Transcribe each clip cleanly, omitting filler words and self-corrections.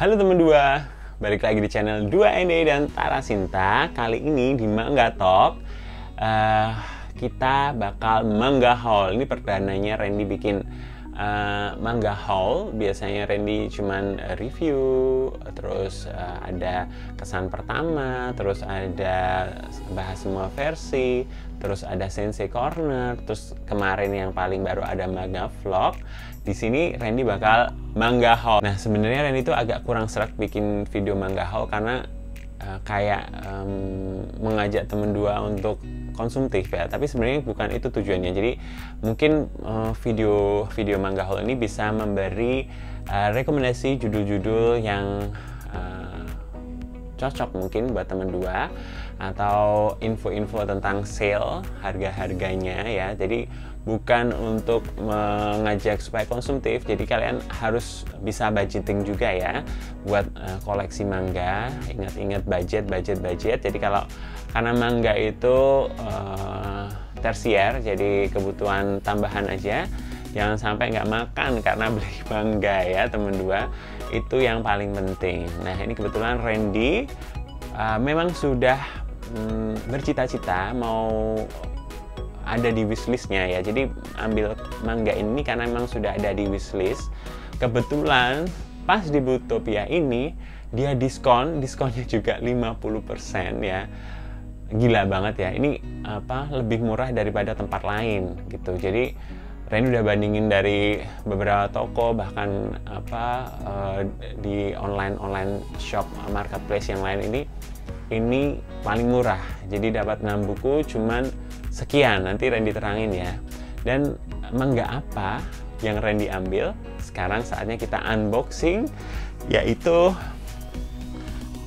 Halo teman dua, balik lagi di channel 2ND dan Tara Sinta. Kali ini di Mangga Talk kita bakal manga haul. Ini perdananya Randy bikin manga haul. Biasanya Randy cuman review, terus ada kesan pertama, terus ada bahas semua versi, terus ada Sensei Corner, terus kemarin yang paling baru ada manga vlog. Di sini Randy bakal manga haul. Nah, sebenarnya Randy itu agak kurang serak bikin video manga haul karena kayak mengajak temen dua untuk konsumtif ya. Tapi sebenarnya bukan itu tujuannya. Jadi mungkin video manga haul ini bisa memberi rekomendasi judul-judul yang cocok mungkin buat teman dua, atau info-info tentang sale, harga-harganya ya. Jadi bukan untuk mengajak supaya konsumtif, jadi kalian harus bisa budgeting juga ya buat koleksi manga. Ingat-ingat budget. Jadi karena manga itu tersier, jadi kebutuhan tambahan aja, jangan sampai nggak makan karena beli manga ya teman dua. Itu yang paling penting. Nah, ini kebetulan Randy memang sudah bercita-cita mau ada di wishlistnya ya. Jadi ambil manga ini karena memang sudah ada di wishlist. Kebetulan pas di Booktoppia ini dia diskonnya juga 50% ya. Gila banget ya. Ini lebih murah daripada tempat lain gitu. Jadi Randy udah bandingin dari beberapa toko, bahkan di online shop marketplace yang lain, ini paling murah. Jadi dapat 6 buku cuman sekian, nanti Randy terangin ya. Dan manga apa yang Randy ambil? Sekarang saatnya kita unboxing, yaitu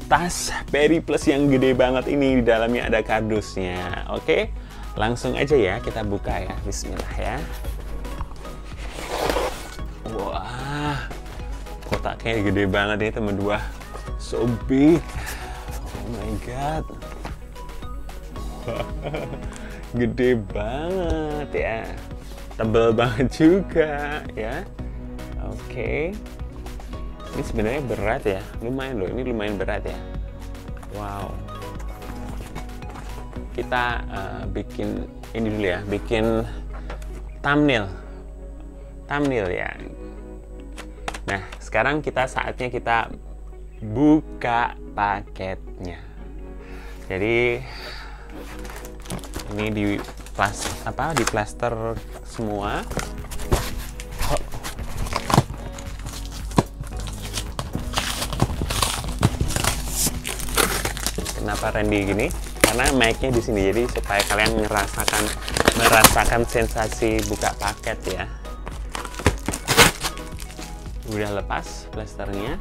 tas Periplus yang gede banget ini. Di dalamnya ada kardusnya. Oke, langsung aja ya kita buka ya. Bismillah ya. Wah, kotaknya gede banget ya teman dua. So big. Oh my god. Gede banget ya. Tebal banget juga ya. Oke. Ini sebenarnya berat ya. Lumayan loh, ini lumayan berat ya. Wow. Kita bikin ini dulu ya, bikin thumbnail ya. Nah, sekarang saatnya kita buka paketnya. Jadi ini di plaster semua. Kenapa Randy gini? Karena mic-nya di sini, jadi supaya kalian merasakan sensasi buka paket ya. Udah lepas plasternya,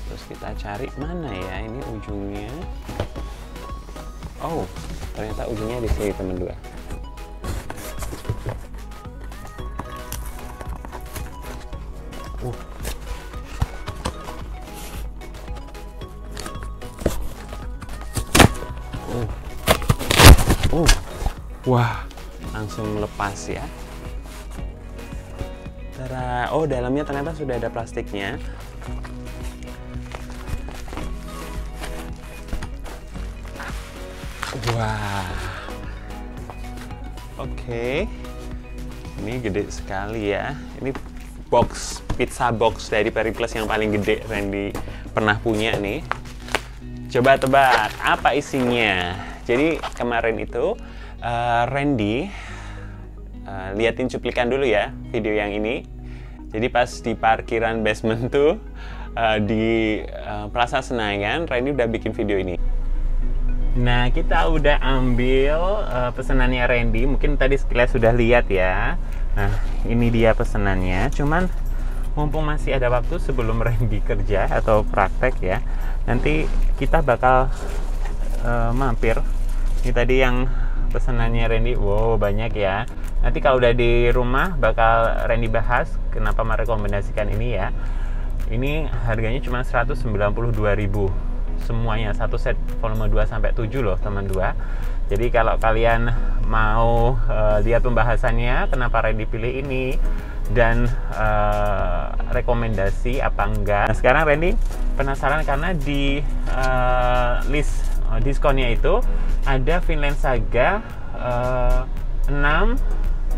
terus kita cari mana ya ini ujungnya. Oh, ternyata ujungnya di sini teman dua. Wah, langsung lepas ya. Oh, dalamnya ternyata sudah ada plastiknya. Wah. Oke. Ini gede sekali ya. Ini pizza box dari Periplus yang paling gede Randy pernah punya nih. Coba tebak apa isinya. Jadi kemarin itu Randy liatin cuplikan dulu ya video yang ini. Jadi pas di parkiran basement tuh di Plaza Senayan, Randy udah bikin video ini. Nah, kita udah ambil pesanannya Randy. Mungkin tadi sekilas sudah lihat ya. Nah, ini dia pesanannya. Cuman mumpung masih ada waktu sebelum Randy kerja atau praktek ya, nanti kita bakal mampir. Ini tadi yang pesanannya Randy. Wow, banyak ya. Nanti kalau udah di rumah bakal Randy bahas kenapa merekomendasikan ini ya. Ini harganya cuma 192.000 semuanya, satu set volume 2 sampai 7 loh teman dua. Jadi kalau kalian mau lihat pembahasannya kenapa Randy pilih ini dan rekomendasi apa enggak. Nah, sekarang Randy penasaran karena di list diskonnya itu ada Vinland Saga 6,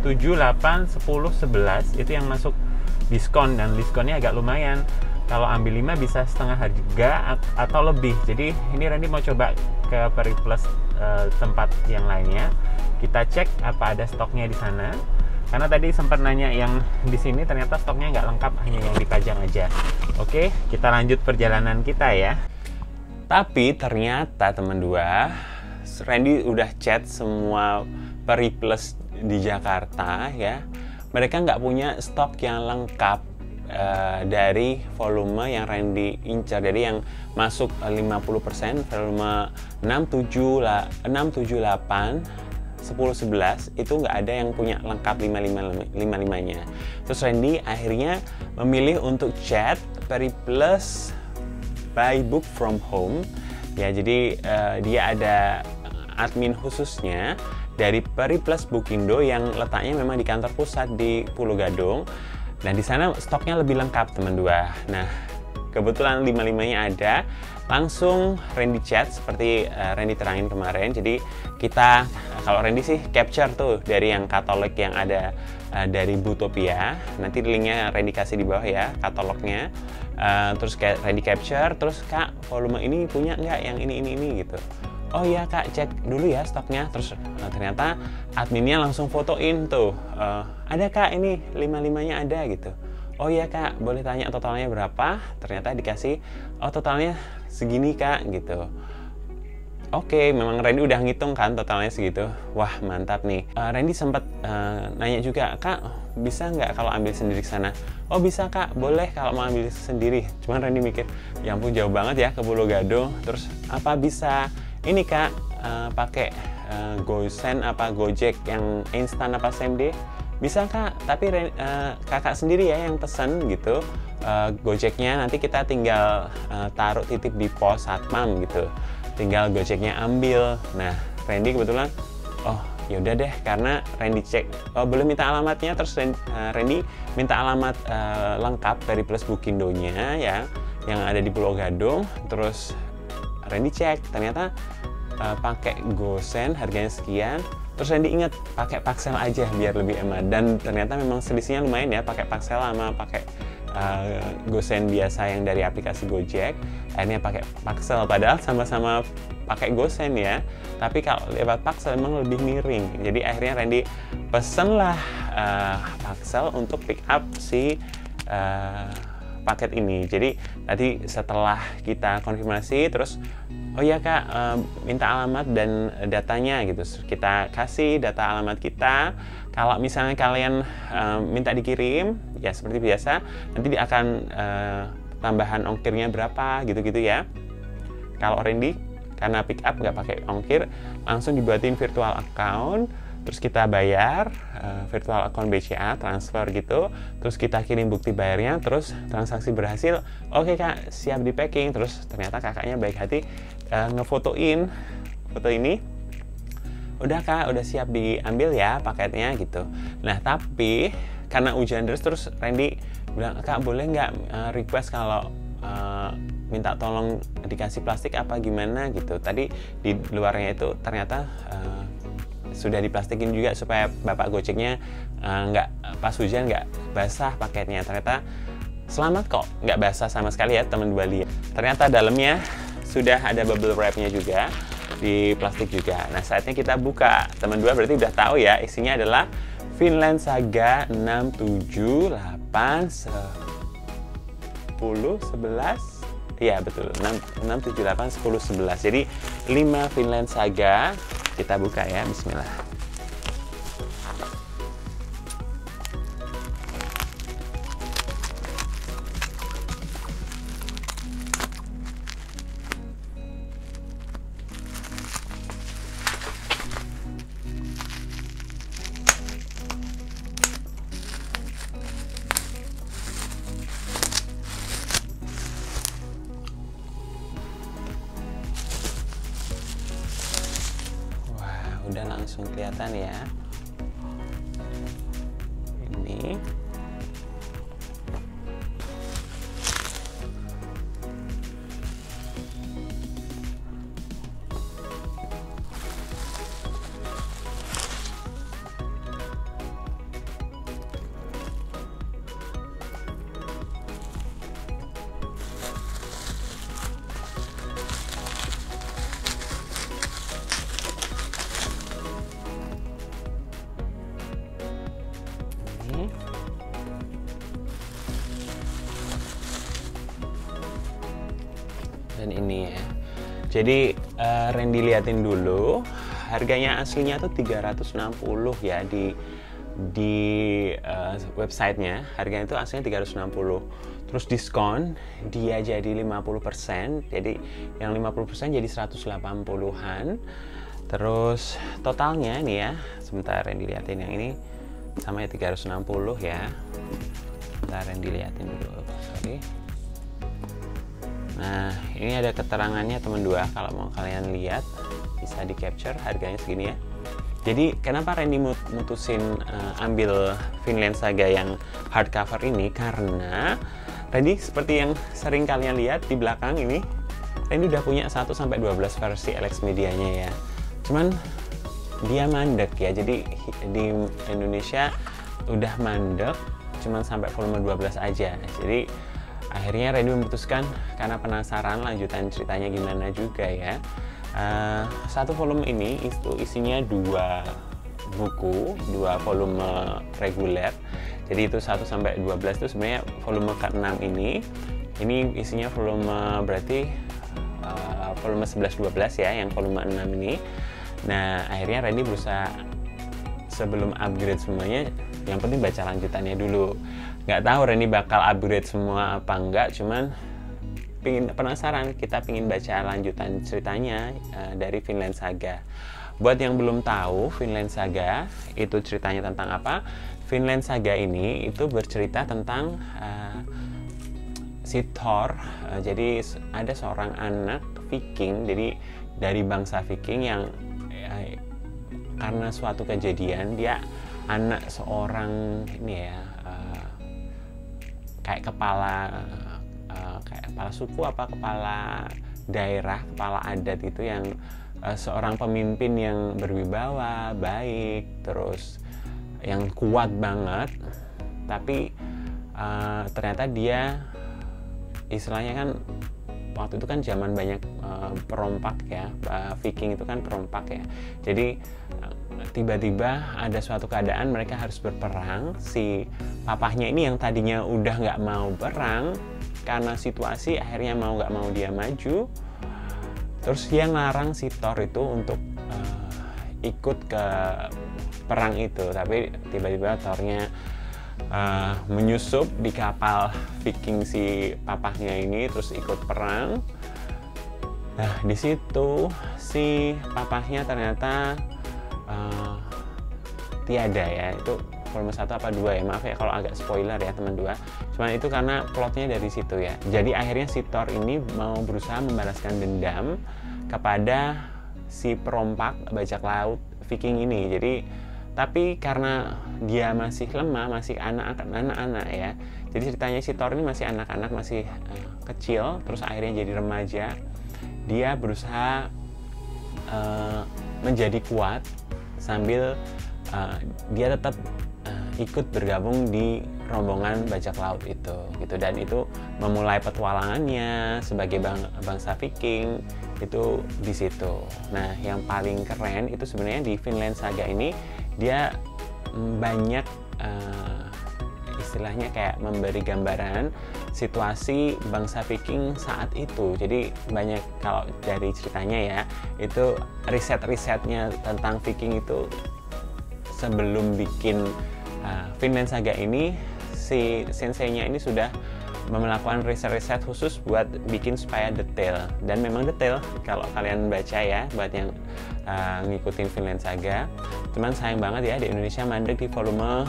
7, 8, 10, 11 itu yang masuk diskon, dan diskonnya agak lumayan. Kalau ambil 5 bisa setengah harga atau lebih. Jadi ini Randy mau coba ke Periplus tempat yang lainnya. Kita cek apa ada stoknya di sana. Karena tadi sempat nanya yang di sini, ternyata stoknya nggak lengkap, hanya yang dipajang aja. Oke, kita lanjut perjalanan kita ya. Tapi ternyata teman dua, Randy udah chat semua Periplus di Jakarta ya. Mereka nggak punya stok yang lengkap dari volume yang Randy incar. Jadi yang masuk 50%, volume 6, 7, 8, 10, 11 itu nggak ada yang punya lengkap 5-5-nya. Terus Randy akhirnya memilih untuk chat Periplus by Book from Home ya. Jadi dia ada admin khususnya dari Periplus Bookindo yang letaknya memang di kantor pusat di Pulau Gadung, dan di sana stoknya lebih lengkap teman dua. Nah kebetulan 5-5-nya ada. Langsung Randy chat seperti Randy terangin kemarin. Jadi kita, kalau Randy sih capture tuh dari yang katalog yang ada dari Booktopedia. Nanti linknya Randy kasih di bawah ya, katalognya. Terus kayak Randy capture, terus Kak volume ini punya nggak yang ini gitu. Oh iya Kak, cek dulu ya stoknya. Terus ternyata adminnya langsung fotoin tuh, ada Kak ini 5-5-nya ada gitu. Oh iya Kak, boleh tanya totalnya berapa? Ternyata dikasih, oh totalnya segini Kak gitu. Oke, memang Randy udah ngitung kan totalnya segitu. Wah mantap nih. Randy sempat nanya juga, Kak bisa nggak kalau ambil sendiri ke sana? Oh bisa Kak, boleh kalau mau ambil sendiri. Cuman Randy mikir, ya ampun jauh banget ya ke Pulau Gadung. Terus apa bisa ini Kak pakai GoSend apa Gojek yang instan apa same day? Bisa Kak, tapi kakak sendiri ya yang pesen gitu. Gojeknya nanti kita tinggal taruh titip di pos satpam gitu. Tinggal Gojeknya ambil. Nah, Randy kebetulan, oh yaudah deh, karena Randy cek, oh boleh minta alamatnya. Terus Randy minta alamat lengkap dari Periplus Bookindonya ya, yang ada di Pulau Gadung. Terus Randy cek, ternyata pakai GoSend harganya sekian. Terus Randy ingat pakai Paxel aja biar lebih hemat, dan ternyata memang selisihnya lumayan ya, pakai Paxel sama pakai GoSend biasa yang dari aplikasi Gojek. Akhirnya pakai Paxel, padahal sama-sama pakai GoSend ya, tapi kalau lewat Paxel emang lebih miring. Jadi akhirnya Randy pesenlah Paxel untuk pick up si paket ini. Jadi tadi setelah kita konfirmasi, terus oh iya Kak, minta alamat dan datanya gitu. Kita kasih data alamat kita. Kalau misalnya kalian minta dikirim, ya seperti biasa, nanti dia akan tambahan ongkirnya berapa gitu-gitu ya. Kalau Randy, karena pick up nggak pakai ongkir, langsung dibuatin virtual account. Terus kita bayar virtual account BCA, transfer gitu. Terus kita kirim bukti bayarnya, terus transaksi berhasil. Oke Kak, siap di packing. Terus ternyata kakaknya baik hati ngefotoin foto ini. Udah Kak, udah siap diambil ya paketnya gitu. Nah tapi karena hujan deras, terus Randy bilang, Kak boleh nggak request kalau minta tolong dikasih plastik apa gimana gitu. Tadi di luarnya itu ternyata sudah diplastikin juga supaya bapak Gojeknya nggak pas hujan nggak basah paketnya. Ternyata selamat kok, nggak basah sama sekali ya teman Bali. Ternyata dalamnya sudah ada bubble wrapnya juga, di plastik juga. Nah saatnya kita buka. Teman dua berarti udah tahu ya, isinya adalah Vinland Saga 6, 7, 8, 10, 11. Iya betul, 6, 7, 8, 10, 11. Jadi 5 Vinland Saga. Kita buka ya, bismillah. Udah langsung kelihatan ya. Ini dan ini ya. Jadi Randy liatin dulu, harganya aslinya tuh 360 ya di websitenya, harganya itu aslinya 360. Terus diskon dia jadi 50%, jadi yang 50% jadi 180-an. Terus totalnya nih ya, sebentar Randy liatin yang ini sama ya 360 ya. Bentar Randy liatin dulu, sorry. Nah, ini ada keterangannya teman dua, kalau mau kalian lihat bisa di capture, harganya segini ya. Jadi kenapa Randy mutusin ambil Vinland Saga yang hardcover ini, karena Randy seperti yang sering kalian lihat di belakang ini, Randy udah punya 1-12 versi LX Medianya ya. Cuman dia mandek ya, jadi di Indonesia udah mandek cuman sampai volume 12 aja. Jadi akhirnya Randy memutuskan karena penasaran lanjutan ceritanya gimana juga ya. Satu volume ini itu isinya 2 buku, 2 volume reguler. Jadi itu 1-12 itu sebenarnya volume ke-6 ini. Ini isinya volume berarti volume 11-12 ya, yang volume 6 ini. Nah, akhirnya Randy berusaha sebelum upgrade semuanya, yang penting baca lanjutannya dulu. Nggak tahu Randy bakal upgrade semua apa enggak, cuman penasaran, kita pingin baca lanjutan ceritanya dari Vinland Saga. Buat yang belum tahu Vinland Saga itu ceritanya tentang apa, Vinland Saga ini itu bercerita tentang si Thor. Jadi ada seorang anak Viking, jadi dari bangsa Viking yang karena suatu kejadian dia anak seorang ini ya, kayak kepala suku apa kepala daerah, kepala adat itu, yang seorang pemimpin yang berwibawa, baik, terus yang kuat banget, tapi ternyata dia istilahnya kan waktu itu kan zaman banyak perompak ya, Viking itu kan perompak ya. Jadi tiba-tiba ada suatu keadaan mereka harus berperang. Si papahnya ini yang tadinya udah nggak mau perang, karena situasi akhirnya mau nggak mau dia maju. Terus dia ngarang si Thor itu untuk ikut ke perang itu, tapi tiba-tiba Thornya menyusup di kapal Viking si papahnya ini, terus ikut perang. Nah, di situ si papahnya ternyata tiada ya. Itu volume 1 apa 2 ya, maaf ya kalau agak spoiler ya teman 2. Cuman itu karena plotnya dari situ ya. Jadi akhirnya si Thor ini mau berusaha membalaskan dendam kepada si perompak bajak laut Viking ini. Jadi tapi karena dia masih lemah, masih anak-anak ya. Jadi ceritanya si Thor ini masih anak-anak, masih kecil, terus akhirnya jadi remaja. Dia berusaha menjadi kuat sambil dia tetap ikut bergabung di rombongan bajak laut itu gitu, dan itu memulai petualangannya sebagai bangsa Viking itu di situ. Nah, yang paling keren itu sebenarnya di Vinland Saga ini dia banyak istilahnya kayak memberi gambaran situasi bangsa Viking saat itu. Jadi banyak, kalau dari ceritanya ya, itu riset-risetnya tentang Viking itu sebelum bikin Vinland Saga ini, si senseinya ini sudah melakukan riset-riset khusus buat bikin supaya detail, dan memang detail kalau kalian baca ya, buat yang ngikutin Vinland Saga. Cuman sayang banget ya, di Indonesia mandek di volume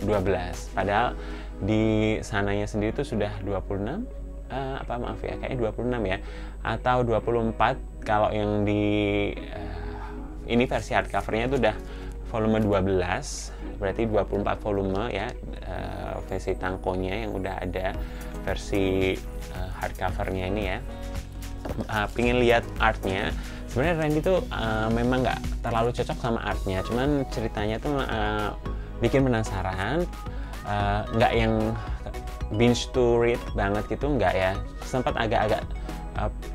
12, padahal di sananya sendiri itu sudah 26 maaf ya, kayaknya 26 ya, atau 24 kalau yang di ini versi hardcovernya itu udah volume 12, berarti 24 volume ya, versi tangkonya yang udah ada versi hardcovernya ini ya. Pingin lihat artnya, sebenarnya Randy tuh memang nggak terlalu cocok sama artnya, cuman ceritanya tuh bikin penasaran, nggak yang binge to read banget gitu, nggak ya, sempat agak-agak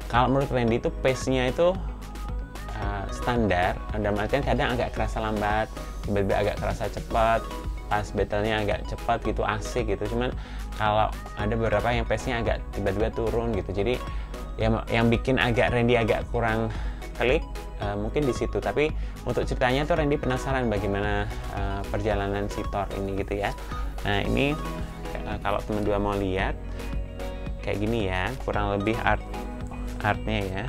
kalau menurut Randy itu pace-nya itu standar, dalam artian kadang agak kerasa lambat, tiba-tiba agak kerasa cepat, pas battle-nya agak cepat gitu, asik gitu. Cuman kalau ada beberapa yang pace-nya agak tiba-tiba turun gitu. Jadi yang bikin Randy agak kurang klik mungkin di situ. Tapi untuk ceritanya tuh Randy penasaran bagaimana perjalanan si Thor ini gitu ya. Nah ini kalau teman dua mau lihat kayak gini ya, kurang lebih artnya ya.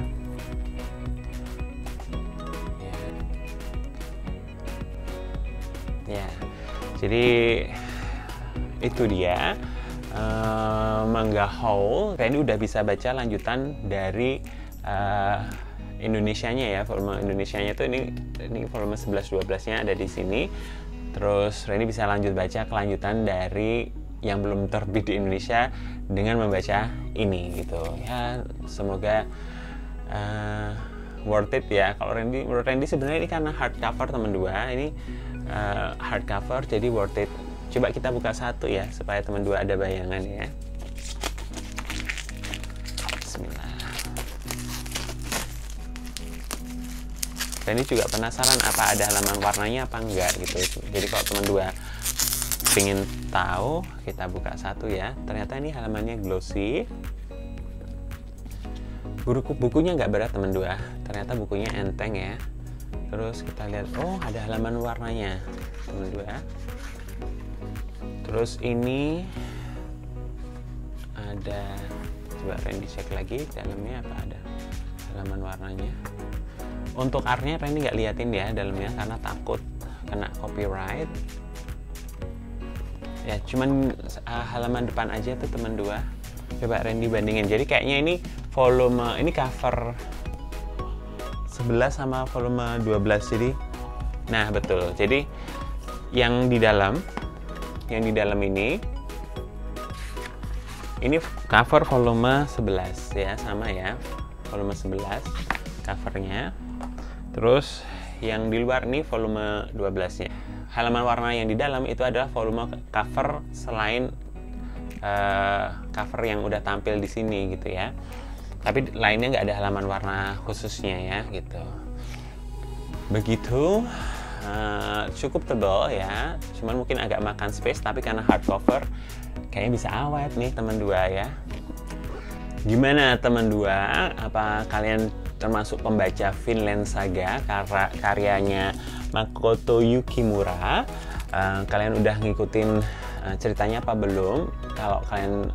Ya, jadi itu dia manga haul. Randy udah bisa baca lanjutan dari Indonesianya ya, volume Indonesianya tuh ini volume 11-12-nya ada di sini. Terus Randy bisa lanjut baca kelanjutan dari yang belum terbit di Indonesia dengan membaca ini gitu ya. Semoga worth it ya. Kalau menurut Randy sebenarnya ini karena hardcover teman dua, ini hardcover jadi worth it. Coba kita buka satu ya supaya teman dua ada bayangan ya. Bismillah. Dan ini juga penasaran apa ada halaman warnanya apa enggak gitu. Jadi kalau teman dua ingin tahu, kita buka satu ya. Ternyata ini halamannya glossy. Bukunya nggak berat teman dua. Ternyata bukunya enteng ya. Terus kita lihat, oh ada halaman warnanya teman dua. Terus ini ada, coba Randy cek lagi dalamnya apa ada halaman warnanya. Untuk artnya Randy nggak liatin ya dalamnya karena takut kena copyright. Ya cuman halaman depan aja tuh teman dua. Coba Randy bandingin. Jadi kayaknya ini volume, ini cover 11 sama volume 12. Jadi, nah betul. Jadi yang di dalam ini cover volume 11 ya, sama ya, volume 11 covernya. Terus yang di luar ini volume 12 nya. Halaman warna yang di dalam itu adalah volume cover selain cover yang udah tampil di sini gitu ya. Tapi lainnya nggak ada halaman warna khususnya ya gitu. Begitu. Cukup tebal ya, cuman mungkin agak makan space, tapi karena hardcover kayaknya bisa awet nih teman dua ya. Gimana teman dua? Apa kalian termasuk pembaca Vinland Saga karyanya Makoto Yukimura? Kalian udah ngikutin ceritanya apa belum? Kalau kalian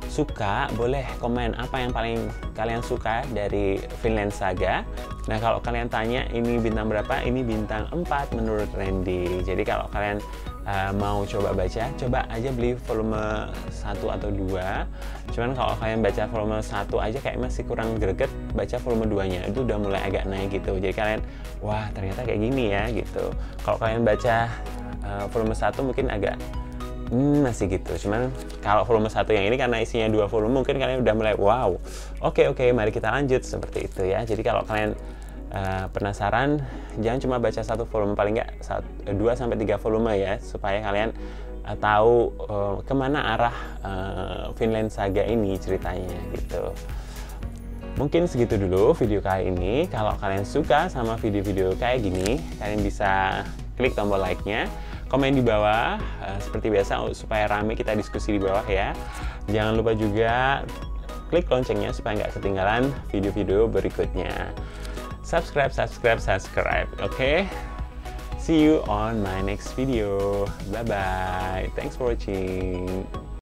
suka, boleh komen apa yang paling kalian suka dari Vinland Saga. Nah kalau kalian tanya ini bintang berapa, ini bintang 4 menurut Randy. Jadi kalau kalian mau coba baca, coba aja beli volume 1 atau 2. Cuman kalau kalian baca volume 1 aja kayak masih kurang greget, baca volume 2 nya itu udah mulai agak naik gitu. Jadi kalian, wah ternyata kayak gini ya gitu. Kalau kalian baca volume 1 mungkin agak masih gitu. Cuman kalau volume 1 yang ini karena isinya 2 volume, mungkin kalian udah mulai wow, oke, mari kita lanjut, seperti itu ya. Jadi kalau kalian penasaran, jangan cuma baca 1 volume, paling nggak 2-3 volume ya, supaya kalian tahu kemana arah Vinland Saga ini ceritanya gitu. Mungkin segitu dulu video kali ini. Kalau kalian suka sama video-video kayak gini, kalian bisa klik tombol like-nya, komen di bawah seperti biasa supaya rame kita diskusi di bawah ya. Jangan lupa juga klik loncengnya supaya nggak ketinggalan video-video berikutnya. Subscribe. Okay? See you on my next video. Bye bye. Thanks for watching.